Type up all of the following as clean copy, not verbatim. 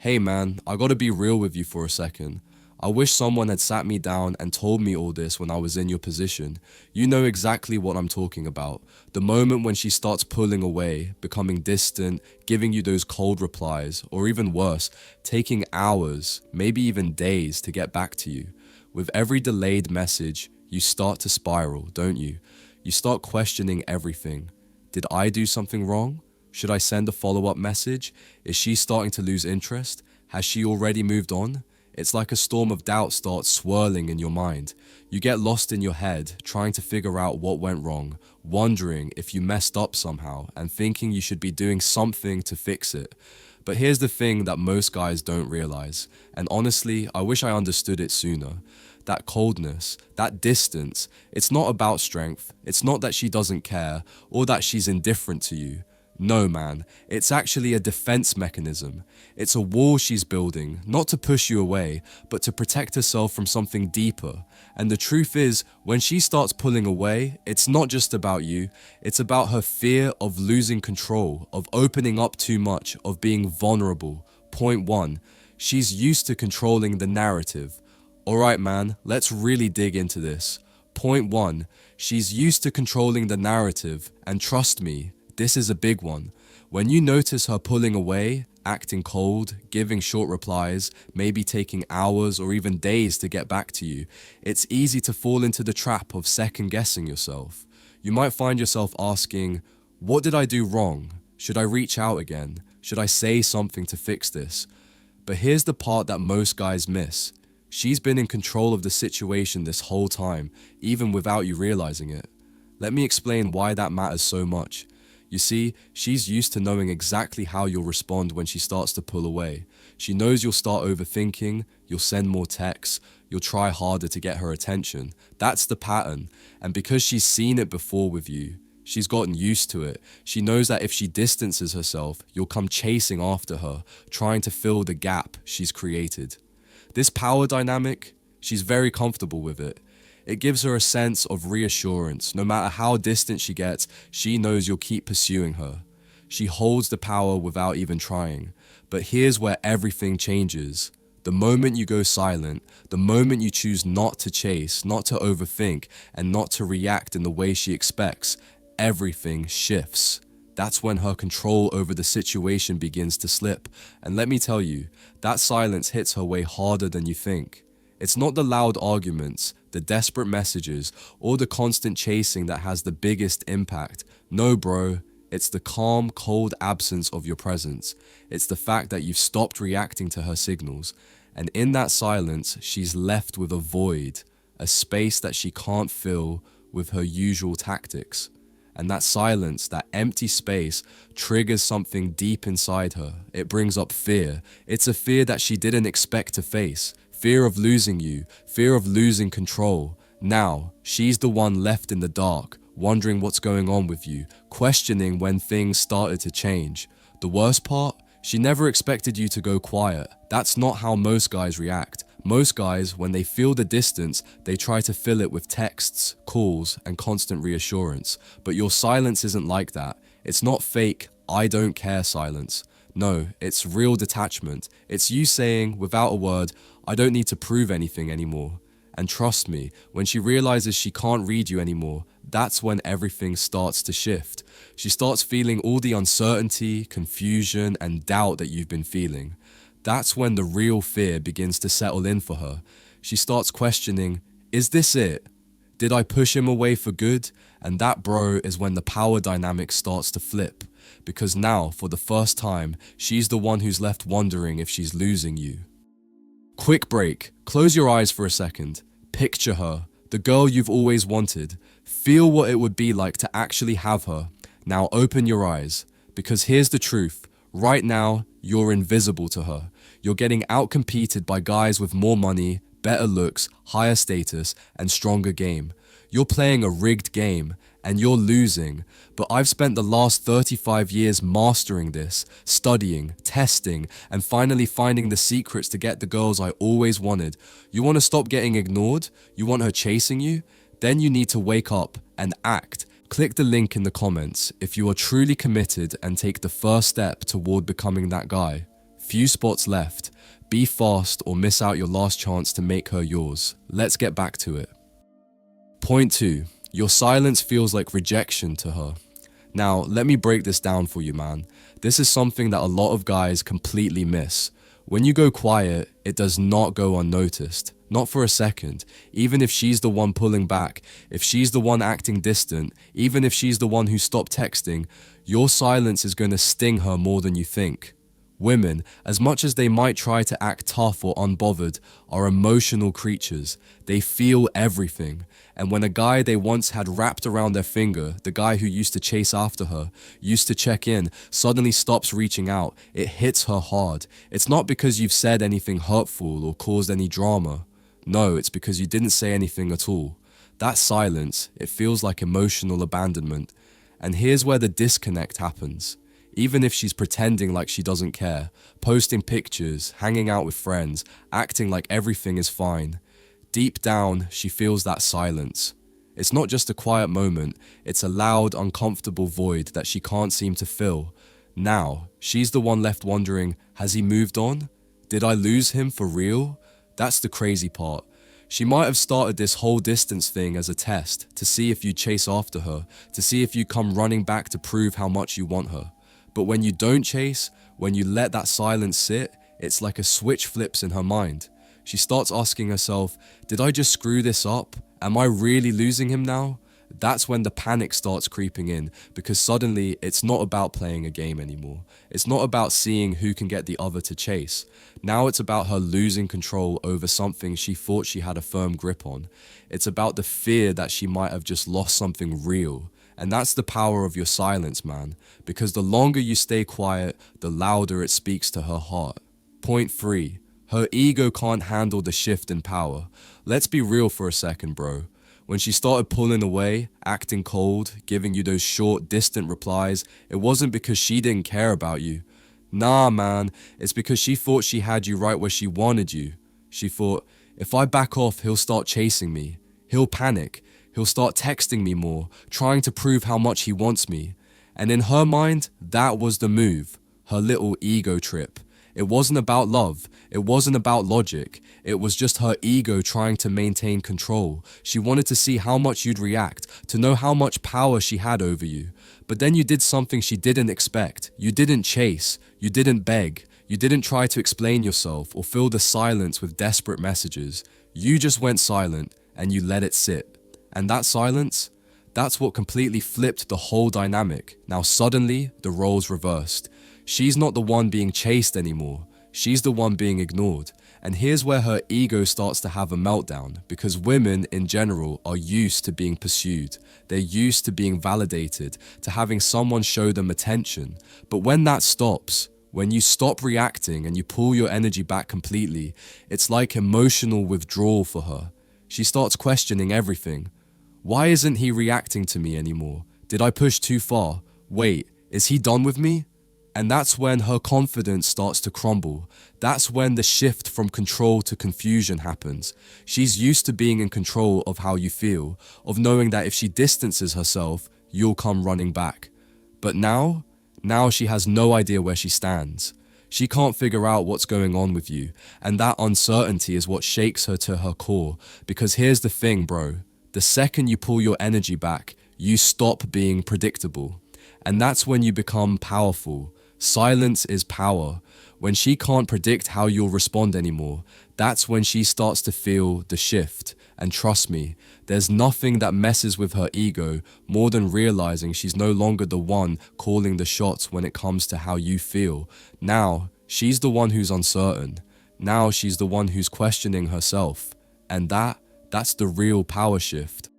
Hey man, I gotta be real with you for a second. I wish someone had sat me down and told me all this when I was in your position. You know exactly what I'm talking about. The moment when she starts pulling away, becoming distant, giving you those cold replies, or even worse, taking hours, maybe even days to get back to you. With every delayed message, you start to spiral, don't you? You start questioning everything. Did I do something wrong? Should I send a follow-up message? Is she starting to lose interest? Has she already moved on? It's like a storm of doubt starts swirling in your mind. You get lost in your head, trying to figure out what went wrong, wondering if you messed up somehow, and thinking you should be doing something to fix it. But here's the thing that most guys don't realize, and honestly, I wish I understood it sooner. That coldness, that distance, it's not about strength. It's not that she doesn't care, or that she's indifferent to you. No, man, it's actually a defense mechanism. It's a wall she's building, not to push you away, but to protect herself from something deeper. And the truth is, when she starts pulling away, it's not just about you, it's about her fear of losing control, of opening up too much, of being vulnerable. Point one, she's used to controlling the narrative. Alright, man, let's really dig into this. Point one, she's used to controlling the narrative, and trust me, this is a big one. When you notice her pulling away, acting cold, giving short replies, maybe taking hours or even days to get back to you, it's easy to fall into the trap of second guessing yourself. You might find yourself asking, what did I do wrong? Should I reach out again? Should I say something to fix this? But here's the part that most guys miss. She's been in control of the situation this whole time, even without you realizing it. Let me explain why that matters so much. You see, she's used to knowing exactly how you'll respond when she starts to pull away. She knows you'll start overthinking, you'll send more texts, you'll try harder to get her attention. That's the pattern, and because she's seen it before with you, she's gotten used to it. She knows that if she distances herself, you'll come chasing after her, trying to fill the gap she's created. This power dynamic, she's very comfortable with it. It gives her a sense of reassurance. No matter how distant she gets, she knows you'll keep pursuing her. She holds the power without even trying. But here's where everything changes. The moment you go silent, the moment you choose not to chase, not to overthink, and not to react in the way she expects, everything shifts. That's when her control over the situation begins to slip. And let me tell you, that silence hits her way harder than you think. It's not the loud arguments, the desperate messages, or the constant chasing that has the biggest impact. No, bro, it's the calm, cold absence of your presence. It's the fact that you've stopped reacting to her signals. And in that silence, she's left with a void, a space that she can't fill with her usual tactics. And that silence, that empty space, triggers something deep inside her. It brings up fear. It's a fear that she didn't expect to face. Fear of losing you, fear of losing control. Now, she's the one left in the dark, wondering what's going on with you, questioning when things started to change. The worst part? She never expected you to go quiet. That's not how most guys react. Most guys, when they feel the distance, they try to fill it with texts, calls, and constant reassurance. But your silence isn't like that. It's not fake, I don't care silence. No, it's real detachment. It's you saying, without a word, I don't need to prove anything anymore. And trust me, when she realizes she can't read you anymore, that's when everything starts to shift. She starts feeling all the uncertainty, confusion, and doubt that you've been feeling. That's when the real fear begins to settle in for her. She starts questioning, is this it? Did I push him away for good? And that, bro, is when the power dynamic starts to flip. Because now, for the first time, she's the one who's left wondering if she's losing you. Quick break. Close your eyes for a second. Picture her, the girl you've always wanted. Feel what it would be like to actually have her. Now open your eyes, because here's the truth. Right now, you're invisible to her. You're getting outcompeted by guys with more money, better looks, higher status, and stronger game. You're playing a rigged game, and you're losing. But I've spent the last 35 years mastering this, studying, testing, and finally finding the secrets to get the girls I always wanted. You want to stop getting ignored? You want her chasing you? Then you need to wake up and act. Click the link in the comments if you are truly committed and take the first step toward becoming that guy. Few spots left. Be fast or miss out your last chance to make her yours. Let's get back to it. Point 2. Your silence feels like rejection to her. Now, let me break this down for you, man. This is something that a lot of guys completely miss. When you go quiet, it does not go unnoticed. Not for a second. Even if she's the one pulling back, if she's the one acting distant, even if she's the one who stopped texting, your silence is going to sting her more than you think. Women, as much as they might try to act tough or unbothered, are emotional creatures. They feel everything. And when a guy they once had wrapped around their finger, the guy who used to chase after her, used to check in, suddenly stops reaching out, it hits her hard. It's not because you've said anything hurtful or caused any drama. No, it's because you didn't say anything at all. That silence, it feels like emotional abandonment. And here's where the disconnect happens. Even if she's pretending like she doesn't care, posting pictures, hanging out with friends, acting like everything is fine, deep down, she feels that silence. It's not just a quiet moment, it's a loud, uncomfortable void that she can't seem to fill. Now, she's the one left wondering, has he moved on? Did I lose him for real? That's the crazy part. She might have started this whole distance thing as a test, to see if you chase after her, to see if you come running back to prove how much you want her. But when you don't chase, when you let that silence sit, it's like a switch flips in her mind. She starts asking herself, did I just screw this up? Am I really losing him now? That's when the panic starts creeping in, because suddenly it's not about playing a game anymore. It's not about seeing who can get the other to chase. Now it's about her losing control over something she thought she had a firm grip on. It's about the fear that she might have just lost something real. And that's the power of your silence, man, because the longer you stay quiet, the louder it speaks to her heart. Point 3. Her ego can't handle the shift in power. Let's be real for a second, bro. When she started pulling away, acting cold, giving you those short, distant replies, it wasn't because she didn't care about you. Nah, man, it's because she thought she had you right where she wanted you. She thought, if I back off, he'll start chasing me. He'll panic. He'll start texting me more, trying to prove how much he wants me. And in her mind, that was the move, her little ego trip. It wasn't about love. It wasn't about logic. It was just her ego trying to maintain control. She wanted to see how much you'd react, to know how much power she had over you. But then you did something she didn't expect. You didn't chase. You didn't beg. You didn't try to explain yourself or fill the silence with desperate messages. You just went silent and you let it sit. And that silence, that's what completely flipped the whole dynamic. Now suddenly, the roles reversed. She's not the one being chased anymore. She's the one being ignored. And here's where her ego starts to have a meltdown, because women in general are used to being pursued. They're used to being validated, to having someone show them attention. But when that stops, when you stop reacting and you pull your energy back completely, it's like emotional withdrawal for her. She starts questioning everything. Why isn't he reacting to me anymore? Did I push too far? Wait, is he done with me? And that's when her confidence starts to crumble. That's when the shift from control to confusion happens. She's used to being in control of how you feel, of knowing that if she distances herself, you'll come running back. But now she has no idea where she stands. She can't figure out what's going on with you, and that uncertainty is what shakes her to her core. Because here's the thing, bro. The second you pull your energy back, you stop being predictable. And that's when you become powerful. Silence is power. When she can't predict how you'll respond anymore, that's when she starts to feel the shift. And trust me, there's nothing that messes with her ego more than realizing she's no longer the one calling the shots when it comes to how you feel. Now, she's the one who's uncertain. Now she's the one who's questioning herself. And that's the real power shift.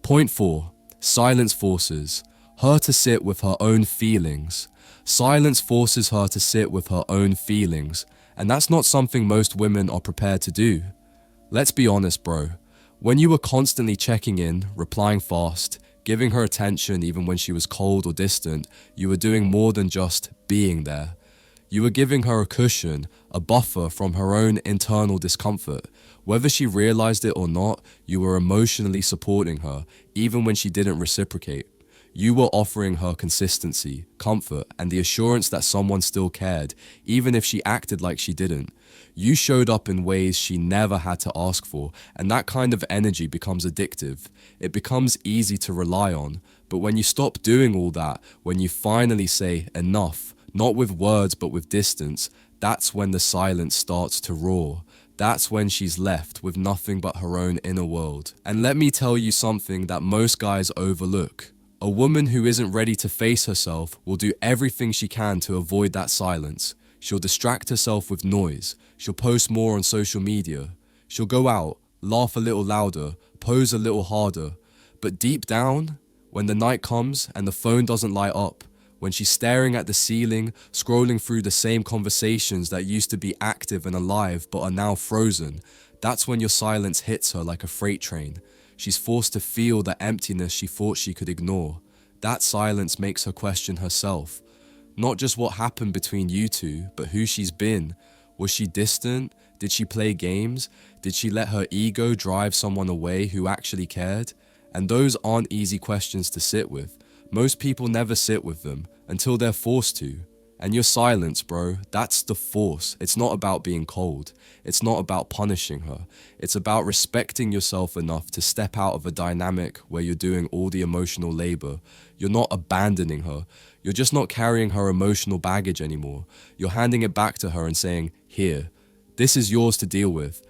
Point 4. Silence forces her to sit with her own feelings. Silence forces her to sit with her own feelings, and that's not something most women are prepared to do. Let's be honest, bro. When you were constantly checking in, replying fast, giving her attention even when she was cold or distant, you were doing more than just being there. You were giving her a cushion, a buffer from her own internal discomfort. Whether she realized it or not, you were emotionally supporting her, even when she didn't reciprocate. You were offering her consistency, comfort, and the assurance that someone still cared, even if she acted like she didn't. You showed up in ways she never had to ask for, and that kind of energy becomes addictive. It becomes easy to rely on, but when you stop doing all that, when you finally say enough, not with words but with distance, that's when the silence starts to roar. That's when she's left with nothing but her own inner world. And let me tell you something that most guys overlook. A woman who isn't ready to face herself will do everything she can to avoid that silence. She'll distract herself with noise. She'll post more on social media. She'll go out, laugh a little louder, pose a little harder. But deep down, when the night comes and the phone doesn't light up, when she's staring at the ceiling, scrolling through the same conversations that used to be active and alive but are now frozen, that's when your silence hits her like a freight train. She's forced to feel the emptiness she thought she could ignore. That silence makes her question herself. Not just what happened between you two, but who she's been. Was she distant? Did she play games? Did she let her ego drive someone away who actually cared? And those aren't easy questions to sit with. Most people never sit with them until they're forced to. And your silence, bro, that's the force. It's not about being cold. It's not about punishing her. It's about respecting yourself enough to step out of a dynamic where you're doing all the emotional labor. You're not abandoning her. You're just not carrying her emotional baggage anymore. You're handing it back to her and saying, here, this is yours to deal with.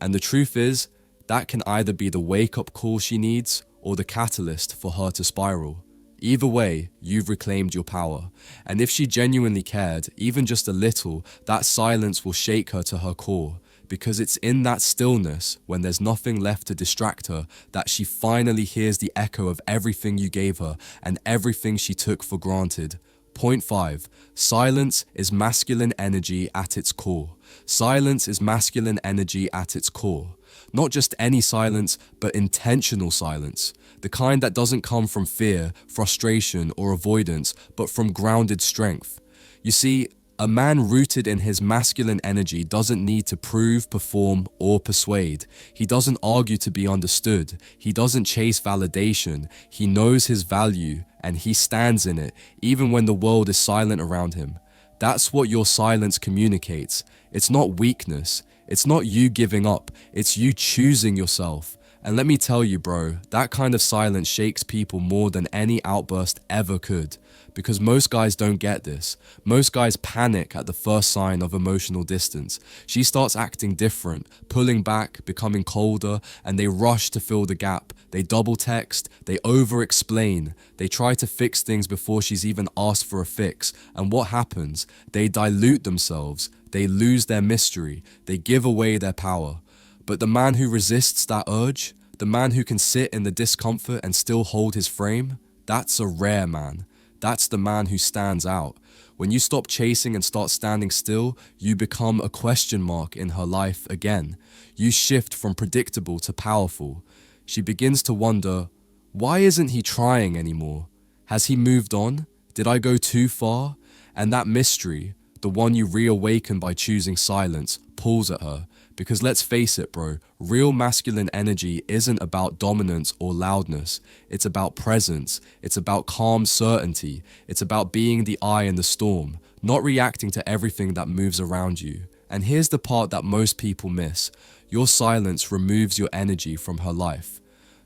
And the truth is, that can either be the wake-up call she needs or the catalyst for her to spiral. Either way, you've reclaimed your power. And if she genuinely cared, even just a little, that silence will shake her to her core. Because it's in that stillness, when there's nothing left to distract her, that she finally hears the echo of everything you gave her and everything she took for granted. Point 5. Silence is masculine energy at its core. Silence is masculine energy at its core. Not just any silence, but intentional silence. The kind that doesn't come from fear, frustration, or avoidance, but from grounded strength. You see, a man rooted in his masculine energy doesn't need to prove, perform, or persuade. He doesn't argue to be understood. He doesn't chase validation. He knows his value, and he stands in it, even when the world is silent around him. That's what your silence communicates. It's not weakness. It's not you giving up. It's you choosing yourself. And let me tell you, bro, that kind of silence shakes people more than any outburst ever could. Because most guys don't get this. Most guys panic at the first sign of emotional distance. She starts acting different, pulling back, becoming colder, and they rush to fill the gap. They double text, they over-explain, they try to fix things before she's even asked for a fix. And what happens? They dilute themselves, they lose their mystery, they give away their power. But the man who resists that urge, the man who can sit in the discomfort and still hold his frame, that's a rare man. That's the man who stands out. When you stop chasing and start standing still, you become a question mark in her life again. You shift from predictable to powerful. She begins to wonder, why isn't he trying anymore? Has he moved on? Did I go too far? And that mystery, the one you reawaken by choosing silence, pulls at her. Because let's face it, bro, real masculine energy isn't about dominance or loudness. It's about presence. It's about calm certainty. It's about being the eye in the storm, not reacting to everything that moves around you. And here's the part that most people miss. Your silence removes your energy from her life.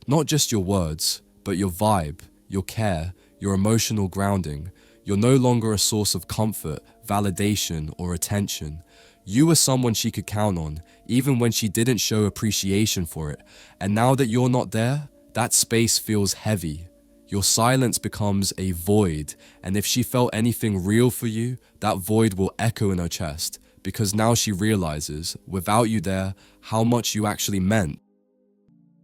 Not just your words, but your vibe, your care, your emotional grounding. You're no longer a source of comfort, validation, or attention. You were someone she could count on, even when she didn't show appreciation for it. And now that you're not there, that space feels heavy. Your silence becomes a void, and if she felt anything real for you, that void will echo in her chest, because now she realizes, without you there, how much you actually meant.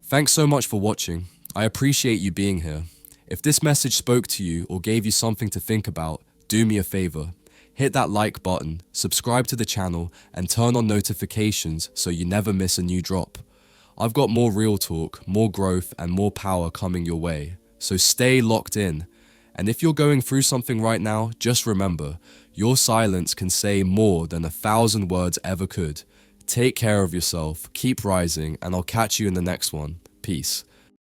Thanks so much for watching. I appreciate you being here. If this message spoke to you or gave you something to think about, do me a favor. Hit that like button, subscribe to the channel, and turn on notifications so you never miss a new drop. I've got more real talk, more growth, and more power coming your way, so stay locked in. And if you're going through something right now, just remember, your silence can say more than 1,000 words ever could. Take care of yourself, keep rising, and I'll catch you in the next one. Peace.